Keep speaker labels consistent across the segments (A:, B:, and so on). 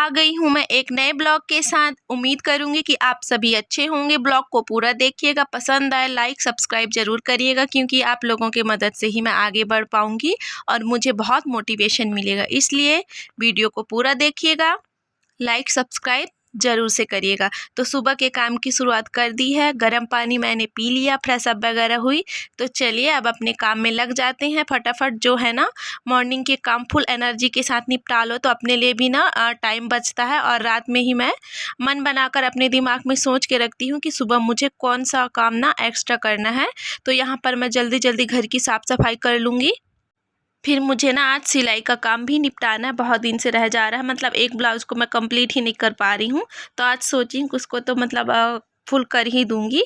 A: आ गई हूँ मैं एक नए ब्लॉग के साथ। उम्मीद करूँगी कि आप सभी अच्छे होंगे। ब्लॉग को पूरा देखिएगा, पसंद आए लाइक सब्सक्राइब ज़रूर करिएगा, क्योंकि आप लोगों की मदद से ही मैं आगे बढ़ पाऊँगी और मुझे बहुत मोटिवेशन मिलेगा। इसलिए वीडियो को पूरा देखिएगा, लाइक सब्सक्राइब ज़रूर से करिएगा। तो सुबह के काम की शुरुआत कर दी है। गर्म पानी मैंने पी लिया, फ्रेश अप वगैरह हुई। तो चलिए अब अपने काम में लग जाते हैं फटाफट। जो है ना, मॉर्निंग के काम फुल एनर्जी के साथ निपटा लो तो अपने लिए भी ना टाइम बचता है। और रात में ही मैं मन बनाकर अपने दिमाग में सोच के रखती हूँ कि सुबह मुझे कौन सा काम ना एक्स्ट्रा करना है। तो यहाँ पर मैं जल्दी जल्दी घर की साफ़ सफाई कर लूँगी। फिर मुझे ना आज सिलाई का काम भी निपटाना है, बहुत दिन से रह जा रहा है। मतलब एक ब्लाउज़ को मैं कंप्लीट ही नहीं कर पा रही हूँ, तो आज सोची कि उसको तो मतलब फुल कर ही दूँगी।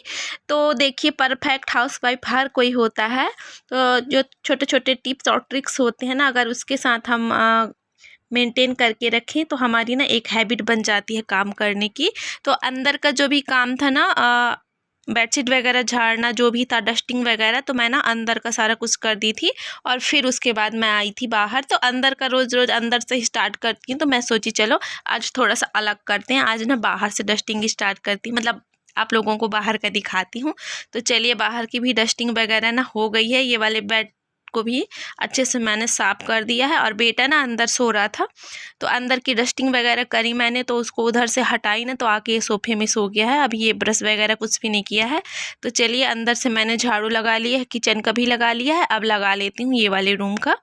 A: तो देखिए, परफेक्ट हाउसवाइफ हर कोई होता है। तो जो छोटे छोटे टिप्स और ट्रिक्स होते हैं ना, अगर उसके साथ हम मेंटेन करके रखें तो हमारी ना एक हैबिट बन जाती है काम करने की। तो अंदर का जो भी काम था ना, बेडशीट वगैरह झाड़ना जो भी था, डस्टिंग वगैरह, तो मैं ना अंदर का सारा कुछ कर दी थी। और फिर उसके बाद मैं आई थी बाहर। तो अंदर का रोज़ रोज़ अंदर से ही स्टार्ट करती हूँ। तो मैं सोची चलो आज थोड़ा सा अलग करते हैं, आज ना बाहर से डस्टिंग स्टार्ट करती हूँ, मतलब आप लोगों को बाहर का दिखाती हूँ। तो चलिए, बाहर की भी डस्टिंग वगैरह ना हो गई है। ये वाले बेड को भी अच्छे से मैंने साफ़ कर दिया है। और बेटा ना अंदर सो रहा था, तो अंदर की डस्टिंग वगैरह करी मैंने, तो उसको उधर से हटाई ना, तो आके ये सोफे में सो गया है। अभी ये ब्रश वगैरह कुछ भी नहीं किया है। तो चलिए, अंदर से मैंने झाड़ू लगा लिया है, किचन का भी लगा लिया है। अब लगा लेती हूँ ये वाले रूम का।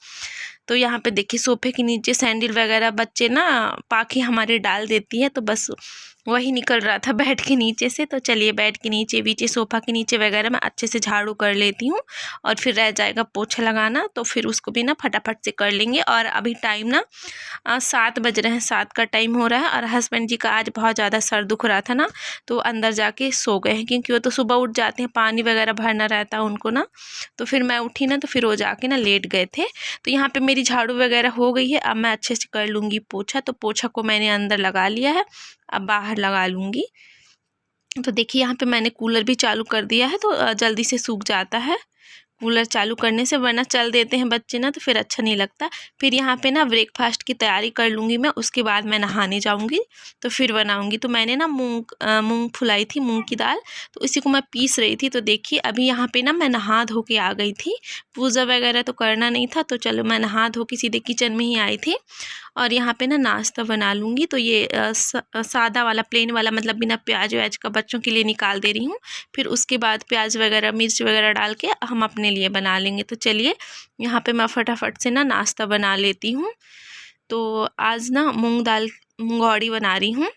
A: तो यहाँ पे देखिए, सोफे के नीचे सैंडल वगैरह बच्चे ना पाखी हमारे डाल देती है, तो बस वही निकल रहा था बेड के नीचे से। तो चलिए, बेड के नीचे नीचे सोफ़ा के नीचे वगैरह मैं अच्छे से झाड़ू कर लेती हूँ। और फिर रह जाएगा पोछा लगाना, तो फिर उसको भी ना फटाफट से कर लेंगे। और अभी टाइम ना 7 बज रहे हैं, 7 का टाइम हो रहा है। और हस्बैंड जी का आज बहुत ज़्यादा सर दुख रहा था ना, तो अंदर जाके सो गए हैं, क्योंकि वो तो सुबह उठ जाते हैं, पानी वगैरह भरना रहता है उनको ना। तो फिर मैं उठी ना, तो फिर वो जाके ना लेट गए थे। तो यहाँ पे मेरी झाड़ू वगैरह हो गई है। अब मैं अच्छे से कर लूँगी पोछा। तो पोछा को मैंने अंदर लगा लिया है, अब बाहर लगा लूँगी। तो देखिए, यहाँ पे मैंने कूलर भी चालू कर दिया है, तो जल्दी से सूख जाता है कूलर चालू करने से, वरना चल देते हैं बच्चे ना, तो फिर अच्छा नहीं लगता। फिर यहाँ पे ना ब्रेकफास्ट की तैयारी कर लूँगी मैं, उसके बाद मैं नहाने जाऊँगी, तो फिर बनाऊँगी। तो मैंने ना मूंग फुलाई थी, मूंग की दाल, तो इसी को मैं पीस रही थी। तो देखिए, अभी यहाँ पे ना मैं नहा धो के आ गई थी। पूजा वगैरह तो करना नहीं था, तो चलो मैं नहा धो के सीधे किचन में ही आई थी। और यहाँ पे ना नाश्ता बना लूँगी। तो ये सादा वाला, प्लेन वाला, मतलब बिना प्याज व्याज का बच्चों के लिए निकाल दे रही हूँ। फिर उसके बाद प्याज वगैरह मिर्च वगैरह डाल के हम अपने लिए बना लेंगे। तो चलिए, यहाँ पे मैं फटाफट से ना नाश्ता बना लेती हूँ। तो आज ना मूंगौड़ी बना रही हूँ।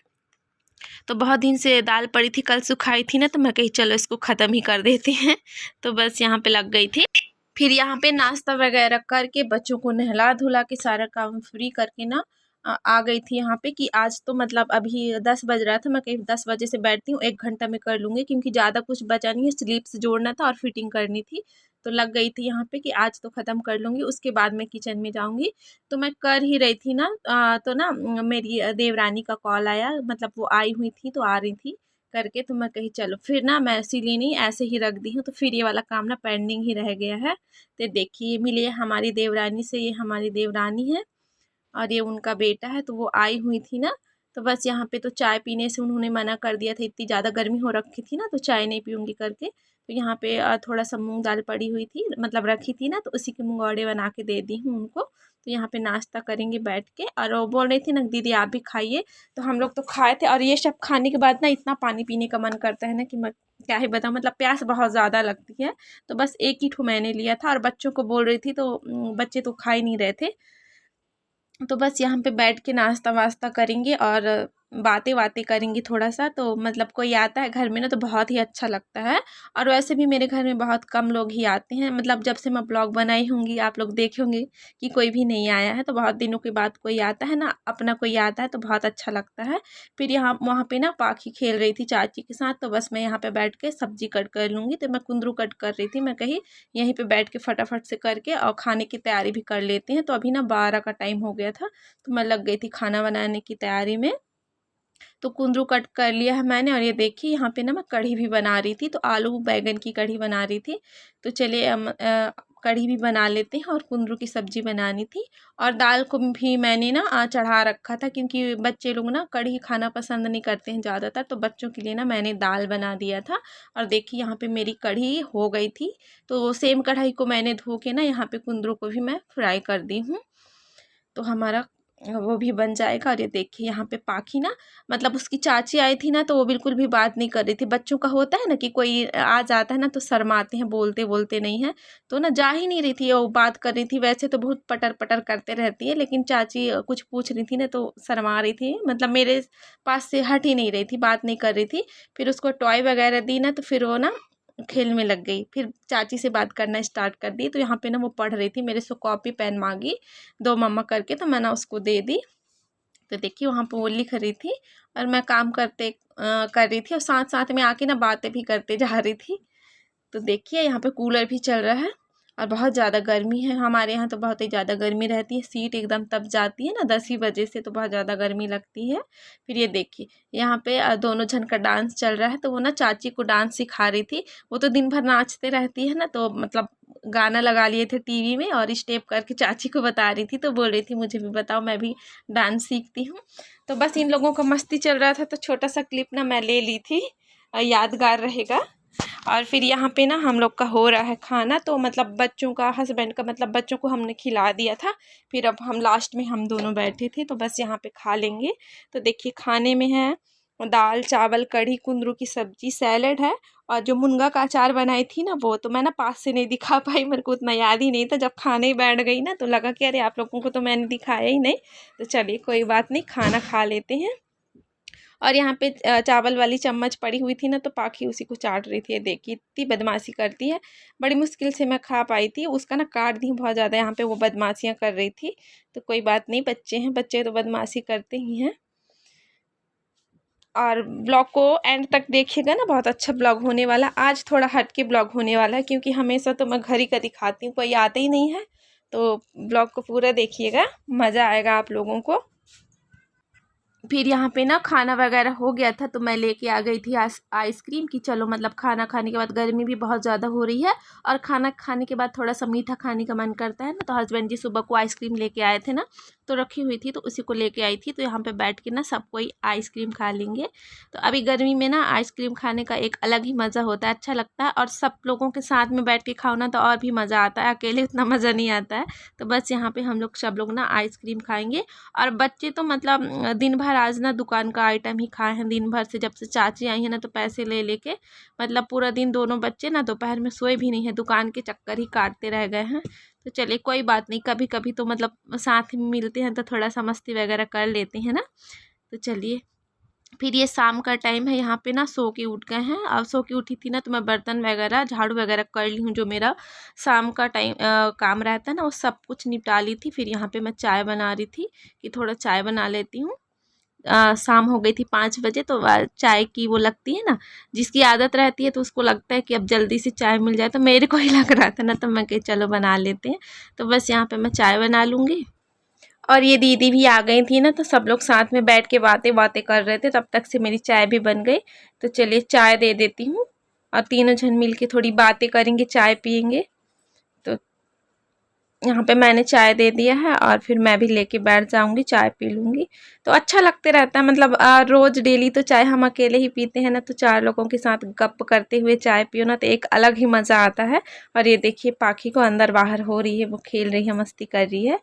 A: तो बहुत दिन से दाल पड़ी थी, कल सुखाई थी ना, तो मैं कही चलो इसको ख़त्म ही कर देते हैं। तो बस यहाँ पे लग गई थी। फिर यहाँ पे नाश्ता वगैरह करके बच्चों को नहला धुला के सारा काम फ्री करके ना आ गई थी यहाँ पे। कि आज तो मतलब अभी 10 बज रहा था, मैं कहीं 10 बजे से बैठती हूँ, 1 घंटा में कर लूँगी, क्योंकि ज़्यादा कुछ बचा नहीं है, स्लीव्स जोड़ना था और फिटिंग करनी थी। तो लग गई थी यहाँ पे कि आज तो ख़त्म कर लूँगी, उसके बाद मैं किचन में जाऊँगी। तो मैं कर ही रही थी ना, तो ना मेरी देवरानी का कॉल आया, मतलब वो आई हुई थी, तो आ रही थी करके। तो मैं कही चलो, फिर ना मैं इसीलिए नहीं, ऐसे ही रख दी हूँ। तो फिर ये वाला काम ना पेंडिंग ही रह गया है। तो देखिए, मिली है हमारी देवरानी से, ये हमारी देवरानी है और ये उनका बेटा है। तो वो आई हुई थी ना, तो बस यहाँ पे तो चाय पीने से उन्होंने मना कर दिया था, इतनी ज़्यादा गर्मी हो रखी थी ना, तो चाय नहीं पीऊँगी करके। तो यहाँ पे थोड़ा सा मूंग दाल पड़ी हुई थी, मतलब रखी थी ना, तो उसी के मुंगौड़े बना के दे दी हूँ उनको। तो यहाँ पे नाश्ता करेंगे बैठ के। और वो बोल रही थी ना, दीदी आप भी खाइए। तो हम लोग तो खाए थे। और ये सब खाने के बाद ना इतना पानी पीने का मन करता है ना कि मैं क्या ही बताऊँ, मतलब प्यास बहुत ज़्यादा लगती है। तो बस एक ही ठो मैंने लिया था, और बच्चों को बोल रही थी, तो बच्चे तो खा ही नहीं रहे थे। तो बस यहाँ पे बैठ के नाश्ता वास्ता करेंगे और बातें बातें करेंगे थोड़ा सा। तो मतलब कोई आता है घर में ना, तो बहुत ही अच्छा लगता है। और वैसे भी मेरे घर में बहुत कम लोग ही आते हैं, मतलब जब से मैं ब्लॉग बनाई होंगी, आप लोग देखे होंगे कि कोई भी नहीं आया है। तो बहुत दिनों के बाद कोई आता है ना, अपना कोई आता है, तो बहुत अच्छा लगता है। फिर यहाँ वहाँ पे ना पाखी खेल रही थी चाची के साथ, तो बस मैं यहाँ पे बैठ के सब्जी कट कर लूँगी। तो मैं कुंदरू कट कर रही थी, मैं कही यहीं पे बैठ के फटाफट से करके और खाने की तैयारी भी कर लेते हैं। तो अभी ना 12 का टाइम हो गया था, तो मैं लग गई थी खाना बनाने की तैयारी में। तो कुंदरू कट कर लिया है मैंने। और ये देखिए, यहाँ पे ना मैं कढ़ी भी बना रही थी, तो आलू बैंगन की कढ़ी बना रही थी। तो चलिए, कढ़ी भी बना लेते हैं और कुंदरू की सब्ज़ी बनानी थी। और दाल को भी मैंने ना चढ़ा रखा था, क्योंकि बच्चे लोग ना कढ़ी खाना पसंद नहीं करते हैं ज़्यादातर, तो बच्चों के लिए ना मैंने दाल बना दिया था। और देखिए यहाँ पे मेरी कढ़ी हो गई थी। तो सेम कढ़ाई को मैंने धो के ना यहाँ पे कुंदरू को भी मैं फ्राई कर दी हूँ, तो हमारा वो भी बन जाएगा। और ये देखिए यहाँ पे पाखी ना, मतलब उसकी चाची आई थी ना, तो वो बिल्कुल भी बात नहीं कर रही थी। बच्चों का होता है ना कि कोई आ जाता है ना तो शर्माते हैं, बोलते बोलते नहीं है, तो ना जा ही नहीं रही थी। वो बात कर रही थी, वैसे तो बहुत पटर पटर करते रहती है, लेकिन चाची कुछ पूछ रही थी ना तो शर्मा रही थी, मतलब मेरे पास से हट ही नहीं रही थी, बात नहीं कर रही थी। फिर उसको टॉय वगैरह दी ना, तो फिर वो ना खेल में लग गई, फिर चाची से बात करना स्टार्ट कर दी। तो यहाँ पे ना वो पढ़ रही थी, मेरे से कॉपी पेन मांगी दो मम्मा करके, तो मैंने उसको दे दी। तो देखिए वहाँ पर वो लिख रही थी और मैं काम कर रही थी, और साथ साथ में आके ना बातें भी करते जा रही थी। तो देखिए यहाँ पे कूलर भी चल रहा है और बहुत ज़्यादा गर्मी है। हमारे यहाँ तो बहुत ही ज़्यादा गर्मी रहती है, सीट एकदम तप जाती है ना 10 ही बजे से, तो बहुत ज़्यादा गर्मी लगती है। फिर ये देखिए यहाँ पे दोनों जन का डांस चल रहा है, तो वो ना चाची को डांस सिखा रही थी। वो तो दिन भर नाचते रहती है ना, तो मतलब गाना लगा लिए थे टीवी में और स्टेप करके चाची को बता रही थी, तो बोल रही थी मुझे भी बताओ, मैं भी डांस सीखती हूँ। तो बस इन लोगों का मस्ती चल रहा था, तो छोटा सा क्लिप ना मैं ले ली थी, यादगार रहेगा। और फिर यहाँ पे ना हम लोग का हो रहा है खाना, तो मतलब बच्चों का, हस्बैंड का, मतलब बच्चों को हमने खिला दिया था। फिर अब हम लास्ट में हम दोनों बैठे थे, तो बस यहाँ पे खा लेंगे। तो देखिए खाने में है दाल चावल कढ़ी कुंदरू की सब्जी सैलेड है, और जो मुनगा का अचार बनाई थी ना, वो तो मैं ना पास से नहीं दिखा पाई, मेरे को उतना याद ही नहीं था। जब खाने ही बैठ गई ना तो लगा कि अरे आप लोगों को तो मैंने दिखाया ही नहीं। तो चलिए कोई बात नहीं, खाना खा लेते हैं। और यहाँ पे चावल वाली चम्मच पड़ी हुई थी ना, तो पाखी उसी को चाट रही थी। देखिए इतनी बदमाशी करती है, बड़ी मुश्किल से मैं खा पाई थी, उसका ना काट दी बहुत ज़्यादा। यहाँ पे वो बदमाशियाँ कर रही थी, तो कोई बात नहीं, बच्चे हैं, बच्चे तो बदमाशी करते ही हैं। और ब्लॉग को एंड तक देखिएगा ना, बहुत अच्छा ब्लॉग होने वाला। आज थोड़ा हट के ब्लॉग होने वाला है, क्योंकि हमेशा तो मैं घर ही का दिखाती हूँ, कोई आता ही नहीं है। तो ब्लॉग को पूरा देखिएगा, मज़ा आएगा आप लोगों को। फिर यहाँ पे ना खाना वगैरह हो गया था, तो मैं लेके आ गई थी आइसक्रीम की। चलो मतलब खाना खाने के बाद, गर्मी भी बहुत ज़्यादा हो रही है और खाना खाने के बाद थोड़ा सा मीठा खाने का मन करता है ना, तो हस्बैंड जी सुबह को आइसक्रीम लेके आए थे ना, तो रखी हुई थी, तो उसी को लेके आई थी। तो यहाँ पे बैठ के ना सब कोई आइसक्रीम खा लेंगे। तो अभी गर्मी में ना आइसक्रीम खाने का एक अलग ही मज़ा होता है, अच्छा लगता है। और सब लोगों के साथ में बैठ के खाओ ना तो और भी मज़ा आता है, अकेले उतना मज़ा नहीं आता है। तो बस यहाँ पे हम लोग सब लोग ना आइसक्रीम खाएंगे। और बच्चे तो मतलब दिन भर आज ना दुकान का आइटम ही खाए हैं दिन भर से, जब से चाची आई है ना, तो पैसे ले लेके मतलब पूरा दिन दोनों बच्चे ना दोपहर में सोए भी नहीं है, दुकान के चक्कर ही काटते रह गए हैं। तो चलिए कोई बात नहीं, कभी कभी तो मतलब साथ में मिलते हैं तो थोड़ा सा मस्ती वगैरह कर लेते हैं ना। तो चलिए फिर ये शाम का टाइम है, यहाँ पे ना सो के उठ गए हैं। और सो के उठी थी ना, तो मैं बर्तन वगैरह झाड़ू वगैरह कर ली हूँ, जो मेरा शाम का टाइम काम रहता है ना, वो सब कुछ निपटा ली थी। फिर यहाँ पे मैं चाय बना रही थी कि थोड़ा चाय बना लेती हूँ। शाम हो गई थी 5 बजे, तो चाय की वो लगती है ना, जिसकी आदत रहती है तो उसको लगता है कि अब जल्दी से चाय मिल जाए, तो मेरे को ही लग रहा था ना, तो मैं कही चलो बना लेते हैं। तो बस यहाँ पे मैं चाय बना लूँगी। और ये दीदी भी आ गई थी ना, तो सब लोग साथ में बैठ के बातें बातें कर रहे थे, तब तक से मेरी चाय भी बन गई। तो चलिए चाय दे देती हूँ और तीनों जन मिल के थोड़ी बातें करेंगे, चाय पियेंगे। तो यहाँ पे मैंने चाय दे दिया है और फिर मैं भी लेके बैठ जाऊंगी, चाय पी लूँगी। तो अच्छा लगते रहता है, मतलब रोज़ डेली तो चाय हम अकेले ही पीते हैं ना, तो 4 लोगों के साथ गप करते हुए चाय पियो ना, तो एक अलग ही मज़ा आता है। और ये देखिए पाखी को अंदर बाहर हो रही है, वो खेल रही है, मस्ती कर रही है।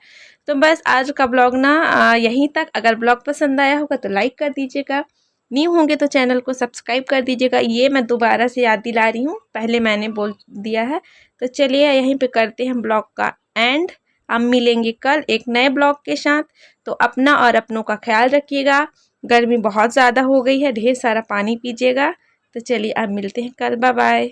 A: तो बस आज का ब्लॉग ना यहीं तक। अगर ब्लॉग पसंद आया होगा तो लाइक कर दीजिएगा, न्यू होंगे तो चैनल को सब्सक्राइब कर दीजिएगा। ये मैं दोबारा से याद दिला रही हूँ, पहले मैंने बोल दिया है। तो चलिए यहीं पे करते हैं ब्लॉग का एंड। हम मिलेंगे कल एक नए ब्लॉग के साथ। तो अपना और अपनों का ख्याल रखिएगा, गर्मी बहुत ज़्यादा हो गई है, ढेर सारा पानी पीजिएगा। तो चलिए अब मिलते हैं कल, बाय बाय।